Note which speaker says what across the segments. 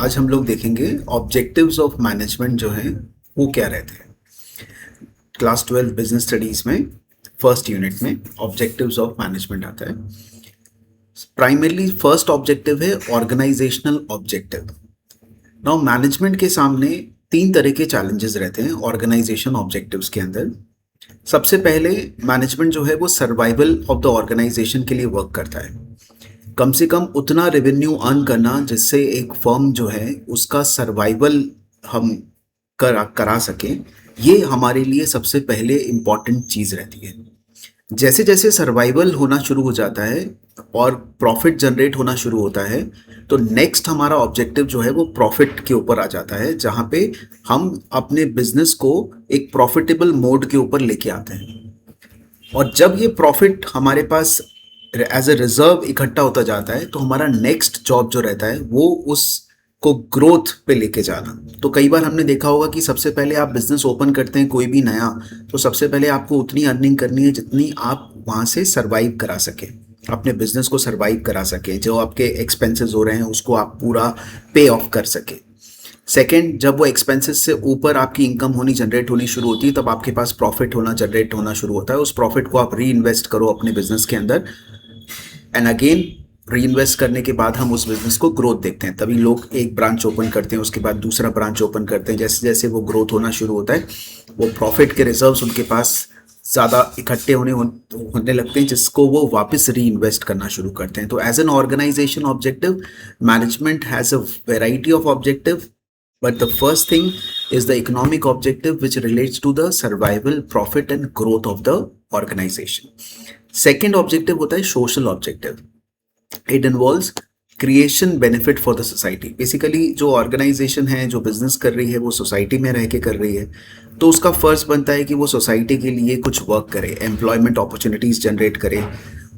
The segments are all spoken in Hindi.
Speaker 1: आज हम लोग देखेंगे ऑब्जेक्टिव्स ऑफ मैनेजमेंट जो है वो क्या रहते हैं। क्लास 12 बिजनेस स्टडीज में फर्स्ट यूनिट में ऑब्जेक्टिव्स ऑफ मैनेजमेंट आता है। प्राइमरली फर्स्ट ऑब्जेक्टिव है ऑर्गेनाइजेशनल ऑब्जेक्टिव। नाउ मैनेजमेंट के सामने तीन तरह के चैलेंजेस रहते हैं ऑर्गेनाइजेशन ऑब्जेक्टिव्स के अंदर। सबसे पहले मैनेजमेंट जो है वो सर्वाइवल ऑफ द ऑर्गेनाइजेशन के लिए वर्क करता है। कम से कम उतना रेवेन्यू अर्न करना जिससे एक फर्म जो है उसका सर्वाइवल हम करा सकें, ये हमारे लिए सबसे पहले इम्पॉर्टेंट चीज़ रहती है। जैसे जैसे सर्वाइवल होना शुरू हो जाता है और प्रॉफिट जनरेट होना शुरू होता है, तो नेक्स्ट हमारा ऑब्जेक्टिव जो है वो प्रॉफिट के ऊपर आ जाता है, जहाँ पे हम अपने बिजनेस को एक प्रॉफिटेबल मोड के ऊपर लेके आते हैं। और जब ये प्रॉफिट हमारे पास एज ए रिजर्व इकट्ठा होता जाता है, तो हमारा नेक्स्ट जॉब जो रहता है वो उसको ग्रोथ पे लेके जाना। तो कई बार हमने देखा होगा कि सबसे पहले आप बिजनेस ओपन करते हैं कोई भी नया, तो सबसे पहले आपको उतनी अर्निंग करनी है जितनी आप वहाँ से सर्वाइव करा सकें, अपने बिजनेस को सर्वाइव करा सकें, जो आपके एक्सपेंसेस हो रहे हैं उसको आप पूरा पे ऑफ कर सकें। सेकेंड, जब वो एक्सपेंसेस से ऊपर आपकी इनकम होनी जनरेट होनी शुरू होती है, तब आपके पास प्रॉफिट होना जनरेट होना शुरू होता है। उस प्रॉफिट को आप री इन्वेस्ट करो अपने बिजनेस के अंदर, एंड अगेन री इन्वेस्ट करने के बाद हम उस बिजनेस को ग्रोथ देखते हैं। तभी लोग एक ब्रांच ओपन करते हैं, उसके बाद दूसरा ब्रांच ओपन करते हैं। जैसे जैसे वो ग्रोथ होना शुरू होता है, वो प्रॉफिट के रिजर्व्स उनके पास ज़्यादा इकट्ठे होने लगते हैं, जिसको वो वापस री इन्वेस्ट करना शुरू करते हैं। तो as an organization objective, management has a variety of objective, but the first thing is the economic objective, which relates to the survival, profit and growth of the organization. Second objective होता है social objective. It involves creation benefit for the society. Basically जो organization है, जो business कर रही है, वो society में रह के कर रही है, तो उसका फर्ज बनता है कि वो society के लिए कुछ work करे, employment opportunities generate करे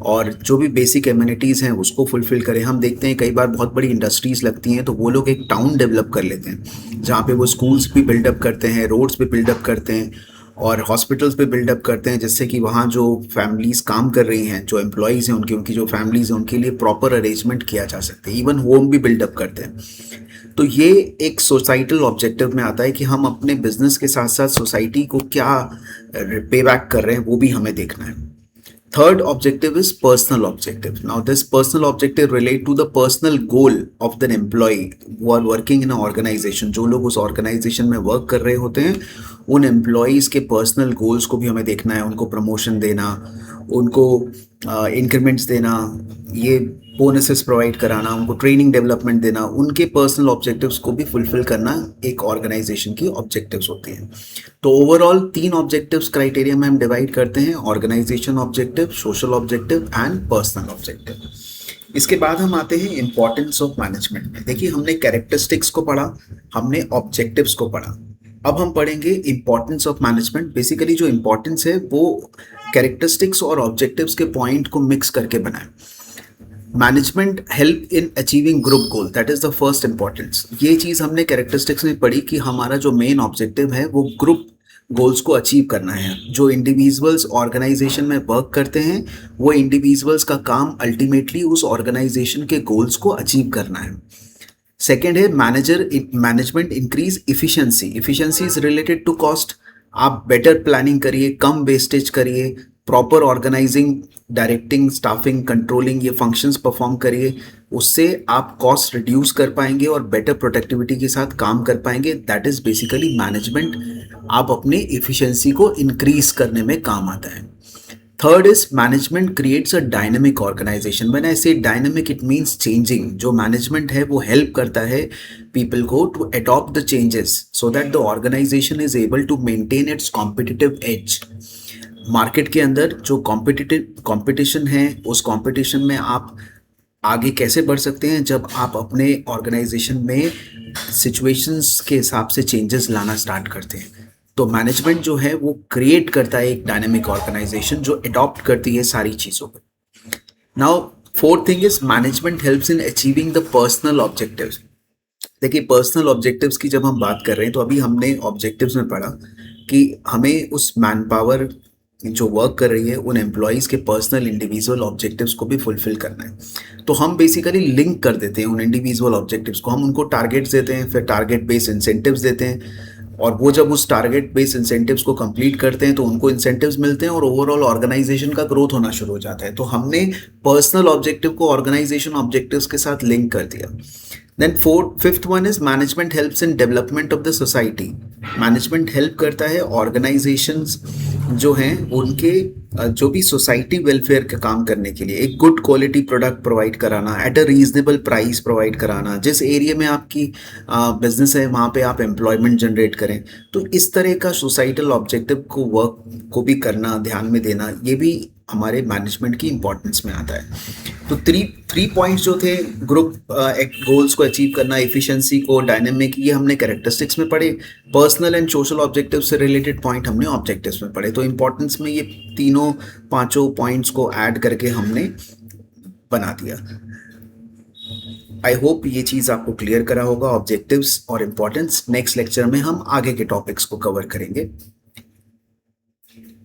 Speaker 1: और जो भी बेसिक एमिनिटीज़ हैं उसको फुलफ़िल करें। हम देखते हैं कई बार बहुत बड़ी इंडस्ट्रीज़ लगती हैं, तो वो लोग एक टाउन डेवलप कर लेते हैं, जहाँ पे वो स्कूल्स भी बिल्डअप करते हैं, रोड्स भी बिल्डअप करते हैं और हॉस्पिटल्स भी बिल्डअप करते हैं, जिससे कि वहाँ जो फैमिलीज़ काम कर रही हैं, जो एम्प्लॉयज़ हैं उनकी जो फैमिलीज़ हैं, उनके लिए प्रॉपर अरेंजमेंट किया जा सकता है। इवन होम भी बिल्डअप करते हैं। तो ये एक सोसाइटल ऑब्जेक्टिव में आता है कि हम अपने बिजनेस के साथ साथ सोसाइटी को क्या पे बैक कर रहे हैं, वो भी हमें देखना है। Third objective is personal objective. Now this personal objective relate to the personal goal of the employee who are working in an organization. जो लोग उस organization में work कर रहे होते हैं, उन employees के personal goals को भी हमें देखना है। उनको promotion देना, उनको increments देना, ये बोनसेस प्रोवाइड कराना, उनको ट्रेनिंग डेवलपमेंट देना, उनके पर्सनल ऑब्जेक्टिव्स को भी फुलफिल करना एक ऑर्गेनाइजेशन की ऑब्जेक्टिव्स होती हैं। तो ओवरऑल तीन ऑब्जेक्टिव्स क्राइटेरिया में हम डिवाइड करते हैं, organisation objective, social objective and personal objective. इसके बाद हम आते हैं इंपॉर्टेंस ऑफ मैनेजमेंट में। देखिए, हमने कैरेक्टरिस्टिक्स को पढ़ा, हमने ऑब्जेक्टिव्स को पढ़ा, अब हम पढ़ेंगे इंपॉर्टेंस ऑफ मैनेजमेंट। बेसिकली जो इंपॉर्टेंस है वो कैरेक्टरिस्टिक्स और ऑब्जेक्टिव्स के पॉइंट को मिक्स करके बनाए। Management help in achieving group goal, that is the first importance. ये चीज़ हमने कैरेक्टरिस्टिक्स में पढ़ी कि हमारा जो मेन ऑब्जेक्टिव है वो ग्रुप गोल्स को अचीव करना है। जो इंडिविजुअल्स ऑर्गेनाइजेशन में वर्क करते हैं, वो इंडिविजुअल्स का काम अल्टीमेटली उस ऑर्गेनाइजेशन के गोल्स को अचीव करना है। सेकेंड है management increase efficiency. Efficiency is related to cost. आप बेटर प्लानिंग करिए, कम वेस्टेज करिए, proper organising, directing, staffing, controlling, ये फंक्शंस परफॉर्म करिए। उससे आप कॉस्ट रिड्यूस कर पाएंगे और बेटर प्रोडक्टिविटी के साथ काम कर पाएंगे। That is basically management. आप अपने इफिशिएंसी को इंक्रीज करने में काम आता है। Third is management creates a dynamic organisation. When I say dynamic, it means changing. जो मैनेजमेंट है वो हेल्प करता है पीपल को to adopt the changes so that the organisation is able to maintain its competitive edge. Market के अंदर जो कंपटीशन है, उस कंपटीशन में आप आगे कैसे बढ़ सकते हैं, जब आप अपने ऑर्गेनाइजेशन में सिचुएशंस के हिसाब से चेंजेस लाना स्टार्ट करते हैं। तो मैनेजमेंट जो है वो क्रिएट करता है एक डायनेमिक ऑर्गेनाइजेशन जो अडॉप्ट करती है सारी चीज़ों को। Now fourth thing is management helps in achieving the personal objectives. देखिए, पर्सनल ऑब्जेक्टिव्स की जब हम बात कर रहे हैं, तो अभी हमने ऑब्जेक्टिव्स में पढ़ा कि हमें उस मैन पावर जो वर्क कर रही है उन एम्प्लॉयज़ के पर्सनल इंडिविजुअल ऑब्जेक्टिव्स को भी फुलफिल करना है। तो हम बेसिकली लिंक कर देते हैं उन इंडिविजुअल ऑब्जेक्टिव्स को, हम उनको टारगेट्स देते हैं, फिर टारगेट बेस्ड इंसेंटिव्स देते हैं, और वो जब उस टारगेट बेस्ड इंसेंटिव्स को कंप्लीट करते हैं तो उनको इंसेंटिव्स मिलते हैं और ओवरऑल ऑर्गेनाइजेशन का ग्रोथ होना शुरू हो जाता है। तो हमने पर्सनल ऑब्जेक्टिव को ऑर्गेनाइजेशन ऑब्जेक्टिव्स के साथ लिंक कर दिया। Then fifth one is management helps in development of the society. Management help करता है ऑर्गेनाइजेशंस जो हैं उनके जो भी सोसाइटी वेलफेयर का काम करने के लिए, एक गुड क्वालिटी प्रोडक्ट प्रोवाइड कराना at a reasonable price provide कराना, जिस एरिया में आपकी बिजनेस है वहाँ पे आप एम्प्लॉयमेंट जनरेट करें। तो इस तरह का सोसाइटल ऑब्जेक्टिव को वर्क को भी करना, ध्यान में देना, ये भी हमारे मैनेजमेंट की इंपॉर्टेंस में आता है। तो थ्री पॉइंट्स जो थे, ग्रुप गोल्स को अचीव करना, एफिशिएंसी को, डायनेमिक, ये हमने कैरेक्टरिस्टिक्स में पढ़े। पर्सनल एंड सोशल ऑब्जेक्टिव से रिलेटेड पॉइंट हमने ऑब्जेक्टिव्स में पढ़े। तो इंपॉर्टेंस में ये तीनों पांचों पॉइंट्स को ऐड करके हमने बना दिया। आई होप ये चीज़ आपको क्लियर करा होगा, ऑब्जेक्टिव्स और इम्पोर्टेंस। नेक्स्ट लेक्चर में हम आगे के टॉपिक्स को कवर करेंगे।